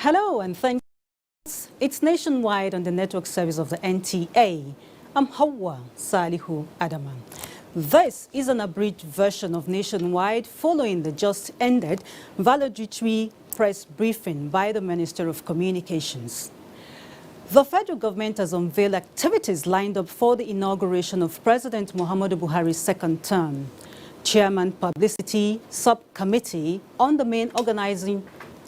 Hello and thanks. It's Nationwide on the network service of the NTA. I'm Hawa Salihu Adaman. This is an abridged version of Nationwide following the just ended valedictory press briefing by the Minister of Communications. The federal government has unveiled activities lined up for the inauguration of President Muhammadu Buhari's second term. Chairman Publicity Subcommittee on the main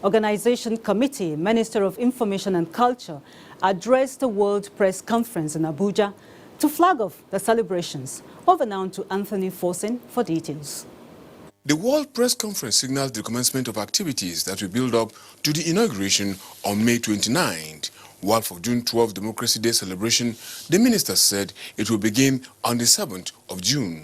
Organization Committee, Minister of Information and Culture, addressed the World Press Conference in Abuja to flag off the celebrations. Over now to Anthony Forsen for details. The World Press Conference signals the commencement of activities that will build up to the inauguration on May 29th, while for June 12 Democracy Day celebration, the minister said it will begin on the 7th of June.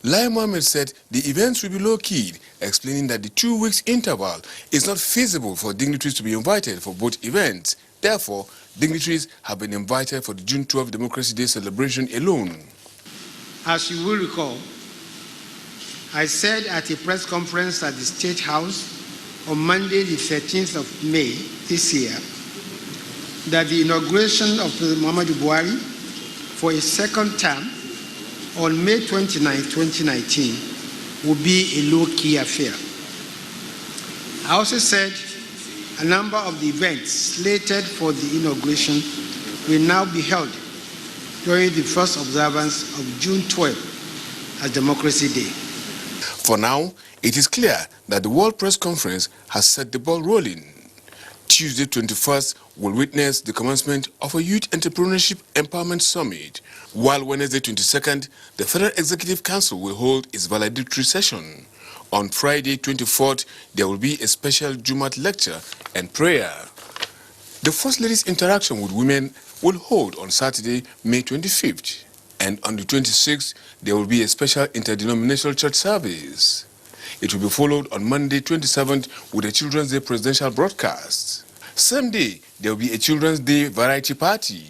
Lai Mohammed said the events will be low-keyed, explaining that the 2 weeks interval is not feasible for dignitaries to be invited for both events. Therefore, dignitaries have been invited for the June 12 Democracy Day celebration alone. As you will recall, I said at a press conference at the State House on Monday, the 13th of May this year, that the inauguration of President Muhammadu Buhari for a second term on May 29, 2019, will be a low-key affair. I also said a number of the events slated for the inauguration will now be held during the first observance of June 12 as Democracy Day. For now, it is clear that the World Press Conference has set the ball rolling. Tuesday 21st will witness the commencement of a Youth Entrepreneurship Empowerment Summit, while Wednesday 22nd, the Federal Executive Council will hold its valedictory session. On Friday 24th, there will be a special Jumat lecture and prayer. The First Lady's interaction with women will hold on Saturday, May 25th, and on the 26th, there will be a special interdenominational church service. It will be followed on Monday 27th with a Children's Day presidential broadcast. Same day, there will be a Children's Day variety party.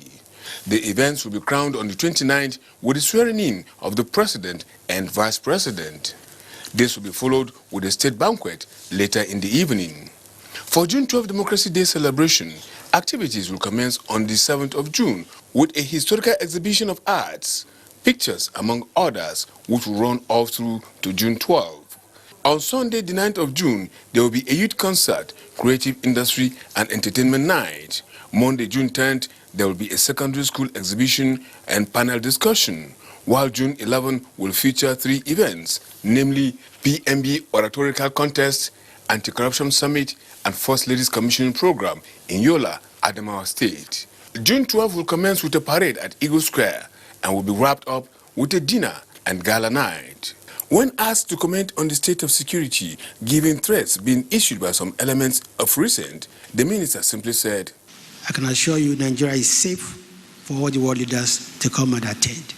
The events will be crowned on the 29th with the swearing-in of the President and Vice President. This will be followed with a state banquet later in the evening. For June 12 Democracy Day celebration, activities will commence on the 7th of June with a historical exhibition of arts, pictures among others, which will run all through to June 12. On Sunday, the 9th of June, there will be a youth concert, creative industry and entertainment night. Monday, June 10th, there will be a secondary school exhibition and panel discussion, while June 11 will feature 3 events, namely PMB Oratorical Contest, Anti-Corruption Summit, and First Ladies Commissioning Program in Yola, Adamawa State. June 12 will commence with a parade at Eagle Square and will be wrapped up with a dinner and gala night. When asked to comment on the state of security, given threats being issued by some elements of recent, the minister simply said, I can assure you Nigeria is safe for all the world leaders to come and attend.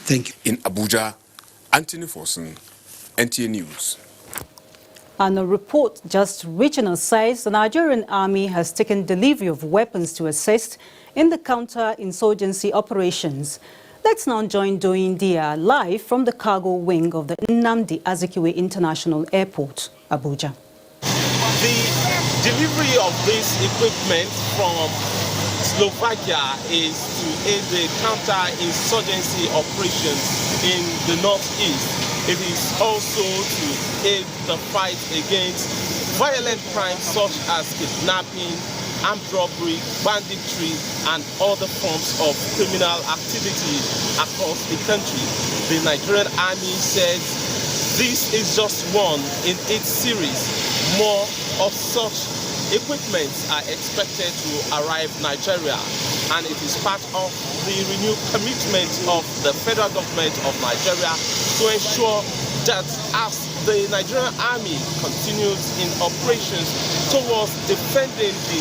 Thank you. In Abuja, Anthony Forsen, NTA News. And a report just reaching us says the Nigerian army has taken delivery of weapons to assist in the counter-insurgency operations. Let's now join Doyin Dia live from the cargo wing of the Nnamdi Azikiwe International Airport, Abuja. The delivery of this equipment from Slovakia is to aid the counter-insurgency operations in the northeast. It is also to aid the fight against violent crimes such as kidnapping, armed robbery, banditry, and other forms of criminal activity across the country. The Nigerian Army says this is just one in its series. More of such equipment are expected to arrive Nigeria, and it is part of the renewed commitment of the federal government of Nigeria to ensure that as the Nigerian Army continues in operations towards defending the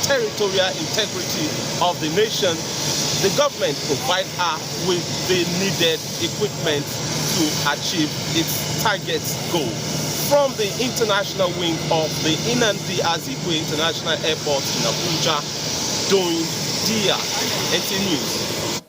territorial integrity of the nation, the government provides her with the needed equipment to achieve its target goal. From the international wing of the Nnamdi Azikiwe International Airport in Abuja, Doyin Dia, NTA News.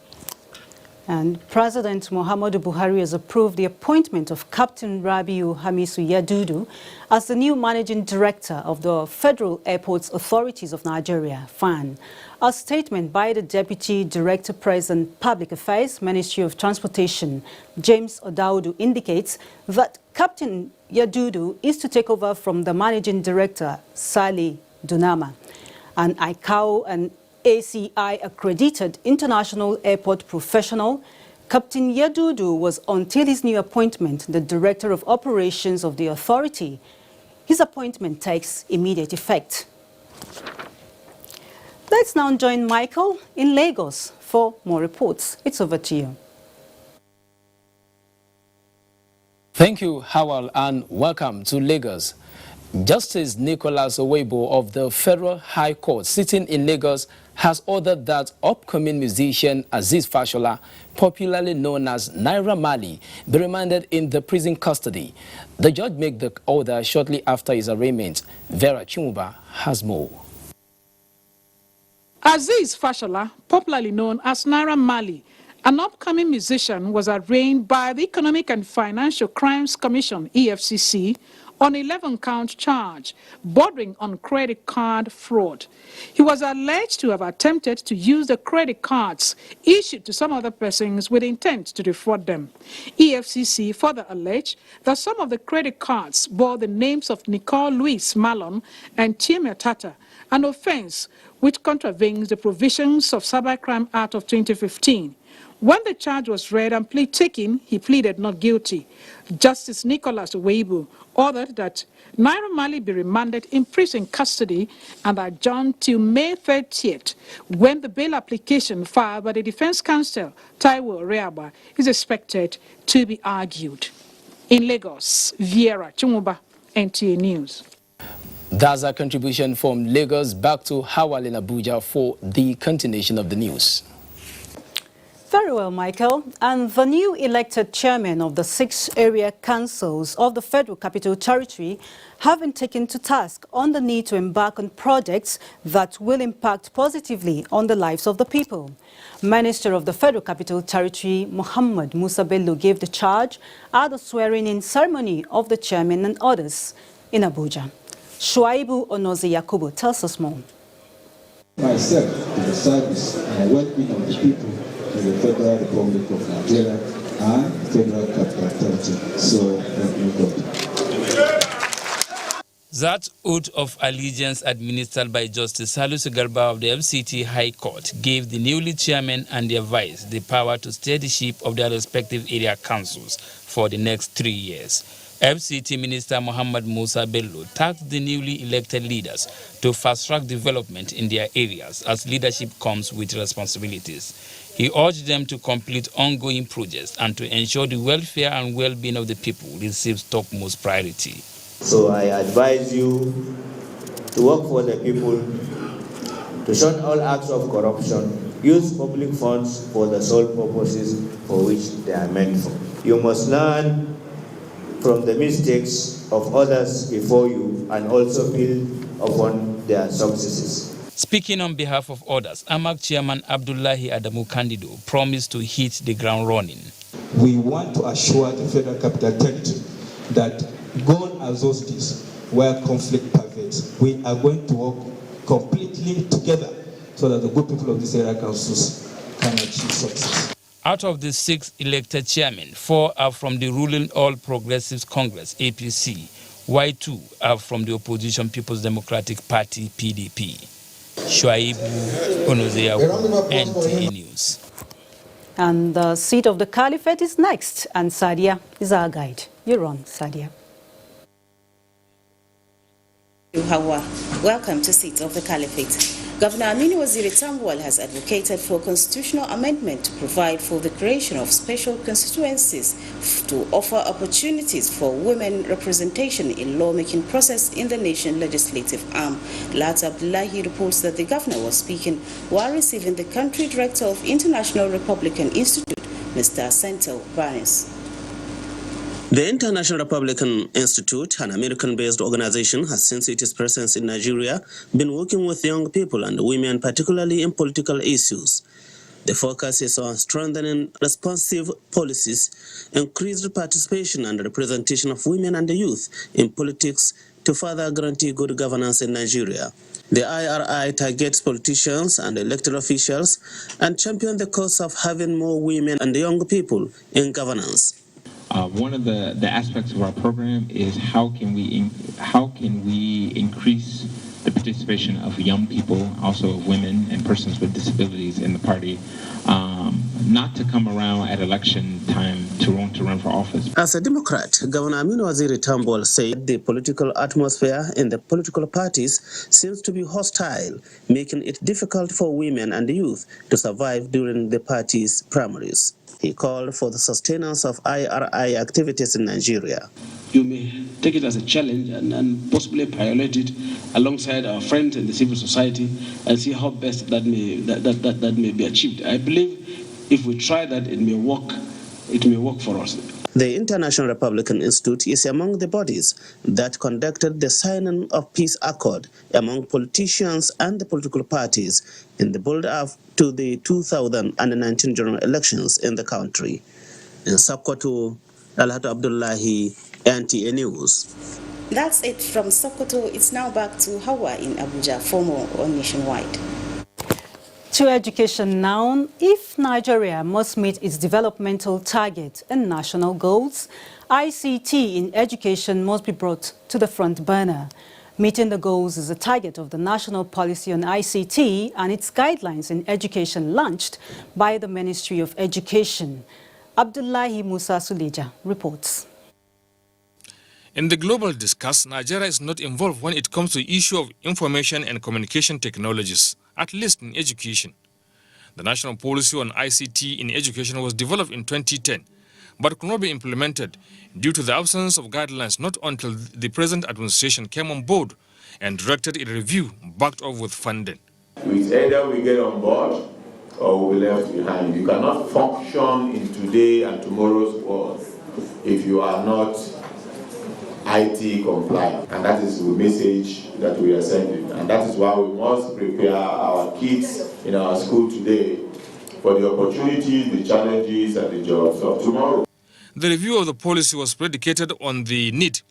And President Muhammadu Buhari has approved the appointment of Captain Rabiu Hamisu Yadudu as the new Managing Director of the Federal Airports Authorities of Nigeria, FAAN. A statement by the Deputy Director President Public Affairs, Ministry of Transportation, James Odaudu, indicates that Captain Yadudu is to take over from the Managing Director, Sali Dunama, an ICAO and ACI accredited international airport professional. Captain Yadudu was, until his new appointment, the Director of Operations of the authority. His appointment takes immediate effect. Let's now join Michael in Lagos for more reports. It's over to you. Thank you, Howell, and welcome to Lagos. Justice Nicholas Owebo of the Federal High Court sitting in Lagos has ordered that upcoming musician Azeez Fashola, popularly known as Naira Marley, be remanded in the prison custody. The judge made the order shortly after his arraignment. Vera Chumuba has more. Azeez Fashola, popularly known as Naira Marley, an upcoming musician, was arraigned by the Economic and Financial Crimes Commission, EFCC, on 11-count charge bordering on credit card fraud. He was alleged to have attempted to use the credit cards issued to some other persons with intent to defraud them. EFCC further alleged that some of the credit cards bore the names of Nicole Louise Malon and Chimia Tata, an offense which contravenes the provisions of Cybercrime Act of 2015. When the charge was read and plea taken, he pleaded not guilty. Justice Nicholas Owebo ordered that Naira Marley be remanded in prison custody and adjourned till May 30th, when the bail application filed by the defense counsel, Taiwo Reaba, is expected to be argued. In Lagos, Viera Chumuba, NTA News. That's a contribution from Lagos. Back to Howell in Abuja for the continuation of the news. Very well, Michael. And the new elected chairman of the 6 area councils of the Federal Capital Territory have been taken to task on the need to embark on projects that will impact positively on the lives of the people. Minister of the Federal Capital Territory, Muhammad Musa Bello, gave the charge at the swearing-in ceremony of the chairman and others in Abuja. Shuaibu Onoze Yakubu tells us more. Myself to the service and well-being of the people of the Federal Republic of Nigeria and Federal Capital Territory. So, thank you, God. That oath of allegiance administered by Justice Salisu Garba of the FCT High Court gave the newly chairman and their vice the power to steer the ship of their respective area councils for the next 3 years. FCT Minister Muhammad Musa Bello tasked the newly elected leaders to fast-track development in their areas as leadership comes with responsibilities. He urged them to complete ongoing projects and to ensure the welfare and well-being of the people receives topmost priority. So I advise you to work for the people, to shun all acts of corruption, use public funds for the sole purposes for which they are meant for. You must learn from the mistakes of others before you and also build upon their successes. Speaking on behalf of others, AMAC Chairman Abdullahi Adamu Candido promised to hit the ground running. We want to assure the Federal Capital Territory that gone are those days where conflict pervades. We are going to work completely together so that the good people of these area councils can achieve success. Out of the 6 elected chairmen, 4 are from the ruling All Progressives Congress, APC, while 2 are from the opposition People's Democratic Party, PDP. Shuaibu Onoze Yakubu, NTA News. And the seat of the caliphate is next, and Sadia is our guide. You're on, Sadia. Hawa, welcome to Seat of the Caliphate. Governor Aminu Waziri Tambuwal has advocated for a constitutional amendment to provide for the creation of special constituencies to offer opportunities for women representation in lawmaking process in the nation legislative arm. Lat Abdullahi reports that the governor was speaking while receiving the country director of International Republican Institute, Mr. Sentel Barnes. The International Republican Institute, an American-based organization, has since its presence in Nigeria been working with young people and women, particularly in political issues. The focus is on strengthening responsive policies, increased participation and representation of women and the youth in politics to further guarantee good governance in Nigeria. The IRI targets politicians and elected officials and champion the cause of having more women and young people in governance. One of the aspects of our program is how can we increase the participation of young people, also of women and persons with disabilities in the party, not to come around at election time to run for office. As a Democrat, Governor Aminu Waziri Tambol said the political atmosphere in the political parties seems to be hostile, making it difficult for women and youth to survive during the party's primaries. He called for the sustenance of IRI activities in Nigeria. You may take it as a challenge and possibly pilot it alongside our friends in the civil society and see how best that may be achieved. I believe if we try that, it may work for us. The International Republican Institute is among the bodies that conducted the signing of peace accord among politicians and the political parties in the build-up to the 2019 general elections in the country. In Sokoto, Alhatu Abdullahi, NTA News. That's it from Sokoto. It's now back to Hawa in Abuja for more on Nationwide. To education now, if Nigeria must meet its developmental targets and national goals, ICT in education must be brought to the front burner. Meeting the goals is a target of the National Policy on ICT and its guidelines in education launched by the Ministry of Education. Abdullahi Musa Suleja reports. In the global discourse, Nigeria is not involved when it comes to the issue of information and communication technologies, at least in education. The National Policy on ICT in education was developed in 2010, but could not be implemented due to the absence of guidelines not until the present administration came on board and directed a review backed up with funding. It's either we get on board or we left behind. You cannot function in today and tomorrow's world if you are not IT compliant, and that is the message that we are sending, and that is why we must prepare our kids in our school today for the opportunities, the challenges, and the jobs of tomorrow. The review of the policy was predicated on the need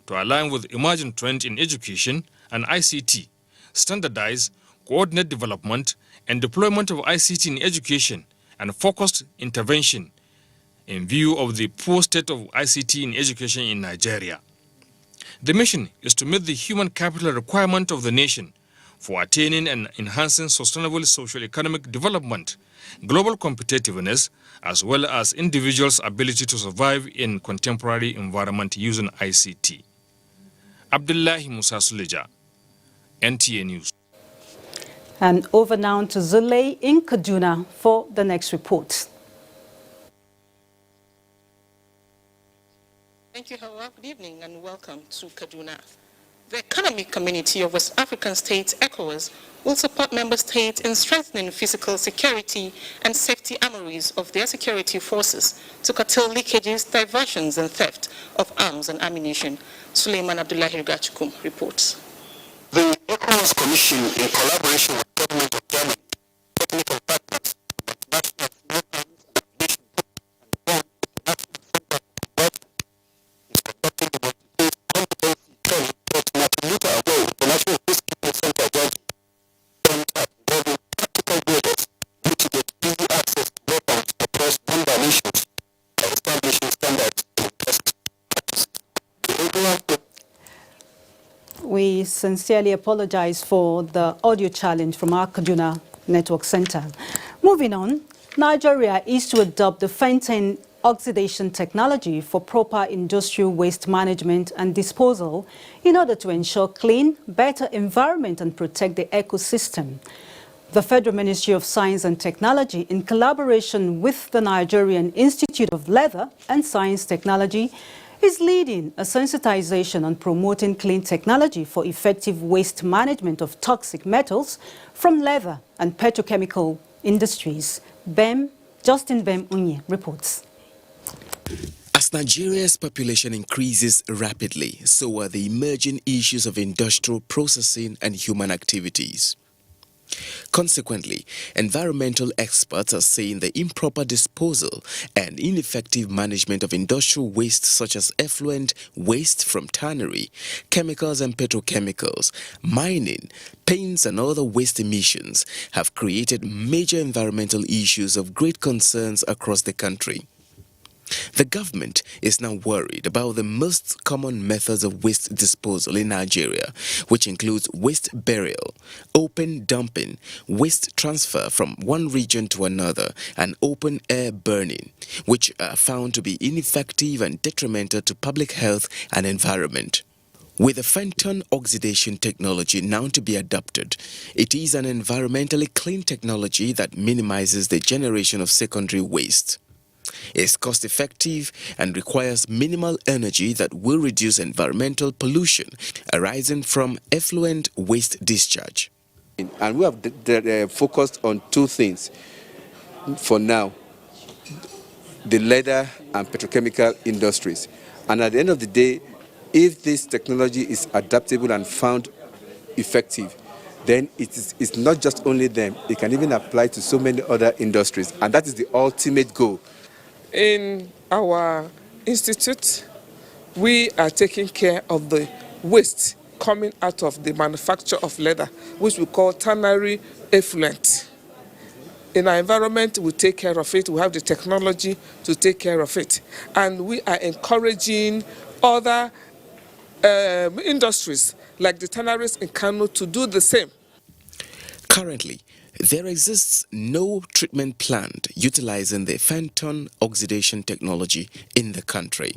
to align with emerging trends in education and ICT, standardize, coordinate development and deployment of ICT in education, and focused intervention in view of the poor state of ICT in education in Nigeria. The mission is to meet the human capital requirement of the nation for attaining and enhancing sustainable socio-economic development, global competitiveness, as well as individuals' ability to survive in contemporary environment using ICT. Abdullahi Musa Suleja, NTA News. And over now to Zulay in Kaduna for the next report. Thank you, Hawa. Good evening and welcome to Kaduna. The Economic Community of West African States, ECOWAS, will support member states in strengthening physical security and safety armories of their security forces to curtail leakages, diversions, and theft of arms and ammunition. Suleiman Abdullahi Rigachukum reports. The ECOWAS Commission, in collaboration with the government of Germany, technical partners, national weapons and ammunition and National Center for is conducting the multi-phase competency training at Nakiluka Away, the National Peacekeeping Center Georgia, involving practical builders, mitigate easy access to weapons across border nations by establishing standards in best practices. We sincerely apologize for the audio challenge from our Kaduna Network Center. Moving on, Nigeria is to adopt the FAAN oxidation technology for proper industrial waste management and disposal in order to ensure clean, better environment and protect the ecosystem. The Federal Ministry of Science and Technology, in collaboration with the Nigerian Institute of Leather and Science Technology, is leading a sensitization on promoting clean technology for effective waste management of toxic metals from leather and petrochemical industries. Justin Bem Unye reports. As Nigeria's population increases rapidly, so are the emerging issues of industrial processing and human activities. Consequently, environmental experts are saying the improper disposal and ineffective management of industrial waste such as effluent, waste from tannery, chemicals and petrochemicals, mining, paints and other waste emissions have created major environmental issues of great concerns across the country. The government is now worried about the most common methods of waste disposal in Nigeria, which includes waste burial, open dumping, waste transfer from one region to another, and open air burning, which are found to be ineffective and detrimental to public health and environment. With the FAAN oxidation technology now to be adopted, it is an environmentally clean technology that minimizes the generation of secondary waste. Is cost-effective and requires minimal energy that will reduce environmental pollution arising from effluent waste discharge. And we have focused on two things for now: the leather and petrochemical industries. And at the end of the day, if this technology is adaptable and found effective, then it's not just only them, it can even apply to so many other industries. And that is the ultimate goal. In our institute, we are taking care of the waste coming out of the manufacture of leather, which we call ternary effluent. In our environment, we take care of it. We have the technology to take care of it. And we are encouraging other industries like the tanneries in Kano to do the same. Currently, there exists no treatment plant utilizing the FAAN oxidation technology in the country.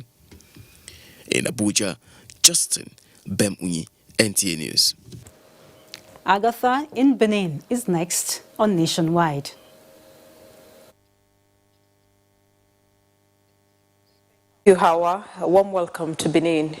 In Abuja, Justin Bemunyi, NTA News. Agatha in Benin is next on Nationwide. Hawa, a warm welcome to Benin.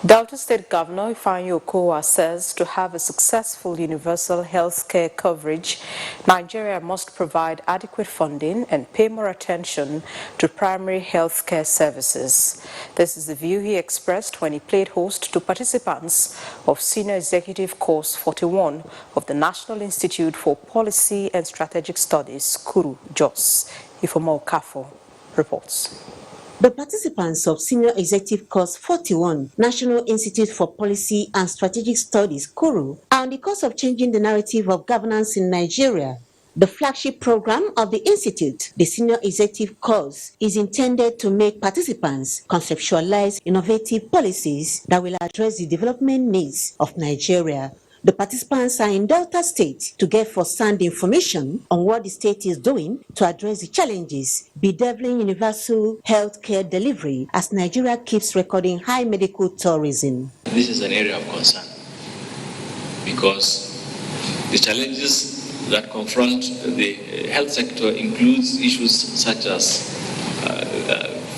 Delta State Governor Ifeanyi Okowa says to have a successful universal health care coverage, Nigeria must provide adequate funding and pay more attention to primary health care services. This is the view he expressed when he played host to participants of Senior Executive Course 41 of the National Institute for Policy and Strategic Studies, Kuru, Jos. Ifeoma Okafo reports. The participants of Senior Executive Course 41, National Institute for Policy and Strategic Studies, KURU, are on the course of changing the narrative of governance in Nigeria. The flagship program of the Institute, the Senior Executive Course, is intended to make participants conceptualize innovative policies that will address the development needs of Nigeria. The participants are in Delta State to get first-hand information on what the state is doing to address the challenges bedeviling universal health care delivery as Nigeria keeps recording high medical tourism. This is an area of concern because the challenges that confront the health sector includes issues such as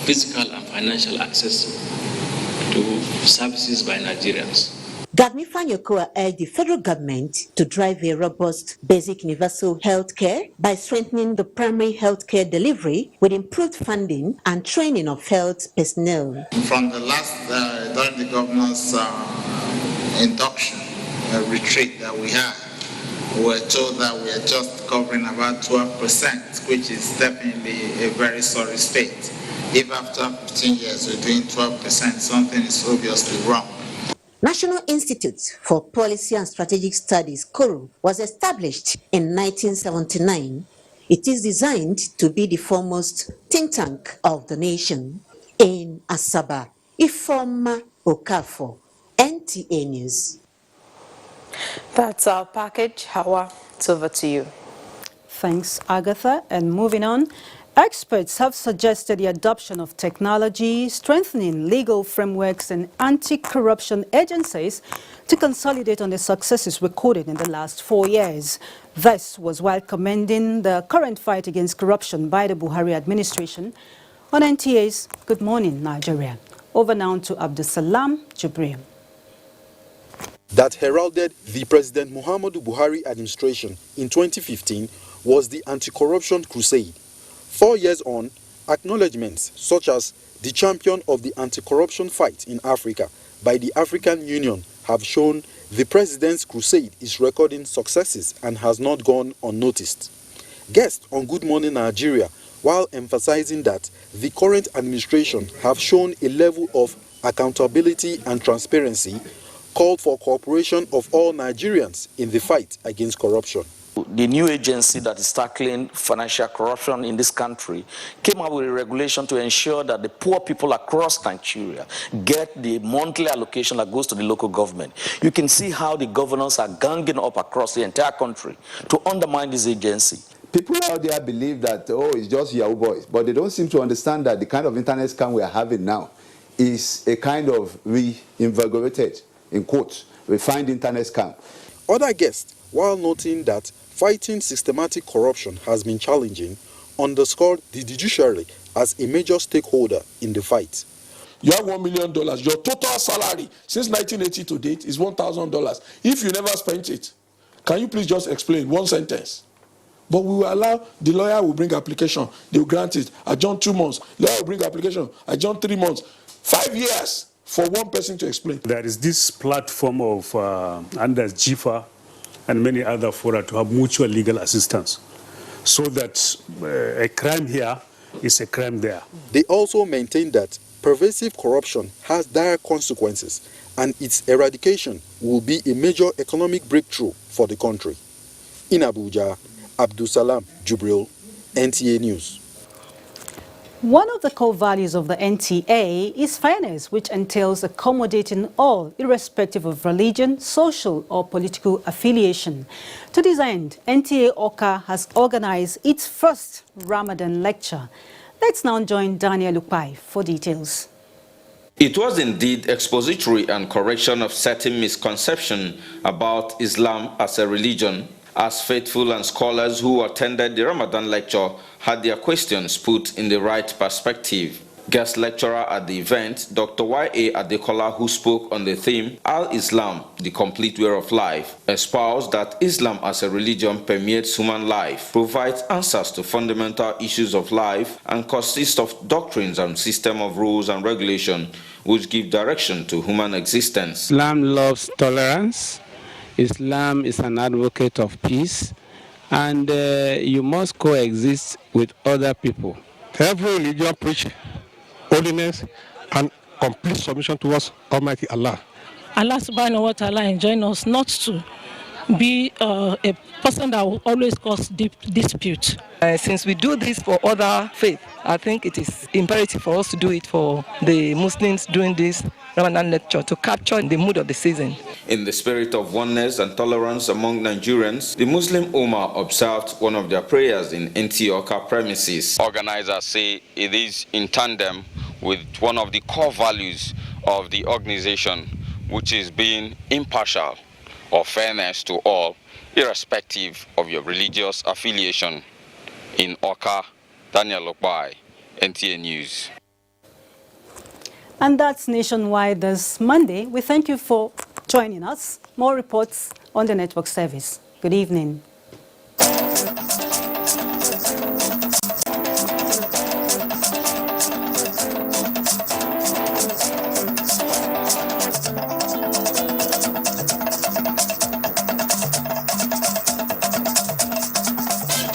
physical and financial access to services by Nigerians. Governor Ifeanyi Okowa urged the federal government to drive a robust basic universal health care by strengthening the primary health care delivery with improved funding and training of health personnel. From the last, during the governor's induction retreat that we had, we were told that we are just covering about 12%, which is definitely a very sorry state. If after 15 years we're doing 12%, something is obviously wrong. National Institute for Policy and Strategic Studies, KURU, was established in 1979. It is designed to be the foremost think tank of the nation. In Asaba, Ifeoma Okafo, NTA News. That's our package. Hawa, it's over to you. Thanks, Agatha. And moving on, experts have suggested the adoption of technology, strengthening legal frameworks and anti-corruption agencies to consolidate on the successes recorded in the last 4 years. This was while commending the current fight against corruption by the Buhari administration. On NTA's Good Morning, Nigeria. Over now to Abdusalam Jibril. That heralded the President Muhammadu Buhari administration in 2015 was the anti-corruption crusade. 4 years on, acknowledgements such as the champion of the anti-corruption fight in Africa by the African Union have shown The president's crusade is recording successes and has not gone unnoticed. Guests on Good Morning Nigeria, while emphasizing that the current administration have shown a level of accountability and transparency, called for cooperation of all Nigerians in the fight against corruption. The new agency that is tackling financial corruption in this country came up with a regulation to ensure that the poor people across Nigeria get the monthly allocation that goes to the local government. You can see how the governors are ganging up across the entire country to undermine this agency. People out there believe that, oh, it's just Yahoo boys, but they don't seem to understand that the kind of internet scam we are having now is a kind of reinvigorated, in quotes, refined internet scam. Other guests, while noting that fighting systematic corruption has been challenging, underscored the judiciary as a major stakeholder in the fight. You have $1 million. Your total salary since 1980 to date is $1,000. If you never spent it, can you please just explain one sentence? But we will allow, the lawyer will bring application, they will grant it, adjourn 2 months. Lawyer will bring application, adjourn 3 months. 5 years for one person to explain. There is this platform of under GIFA and many other fora to have mutual legal assistance, so that a crime here is a crime there. They also maintain that pervasive corruption has dire consequences and its eradication will be a major economic breakthrough for the country. In Abuja, Abdulsalam Jubril, NTA News. One of the core values of the NTA is fairness, which entails accommodating all, irrespective of religion, social or political affiliation. To this end, NTA Oka has organized its first Ramadan lecture. Let's now join Daniel Lupai for details. It was indeed expository and correction of certain misconceptions about Islam as a religion, as faithful and scholars who attended the Ramadan lecture had their questions put in the right perspective. Guest lecturer at the event, Dr. Y.A. Adekola, who spoke on the theme, Al-Islam, the complete way of life, espoused that Islam as a religion permeates human life, provides answers to fundamental issues of life, and consists of doctrines and system of rules and regulation which give direction to human existence. Islam loves tolerance. Islam is an advocate of peace, and you must coexist with other people. Every religion preaches holiness and complete submission towards Almighty Allah. Allah subhanahu wa ta'ala enjoined us not to be a person that will always cause dispute. Since we do this for other faiths, I think it is imperative for us to do it for the Muslims during this Ramadan lecture to capture the mood of the season. In the spirit of oneness and tolerance among Nigerians, the Muslim Ummah observed one of their prayers in Antioch premises. Organizers say it is in tandem with one of the core values of the organization, which is being impartial or fairness to all, irrespective of your religious affiliation. In Oka, Daniel Okbai, NTA News. And that's Nationwide this Monday. We thank you for joining us. More reports on the network service. Good evening.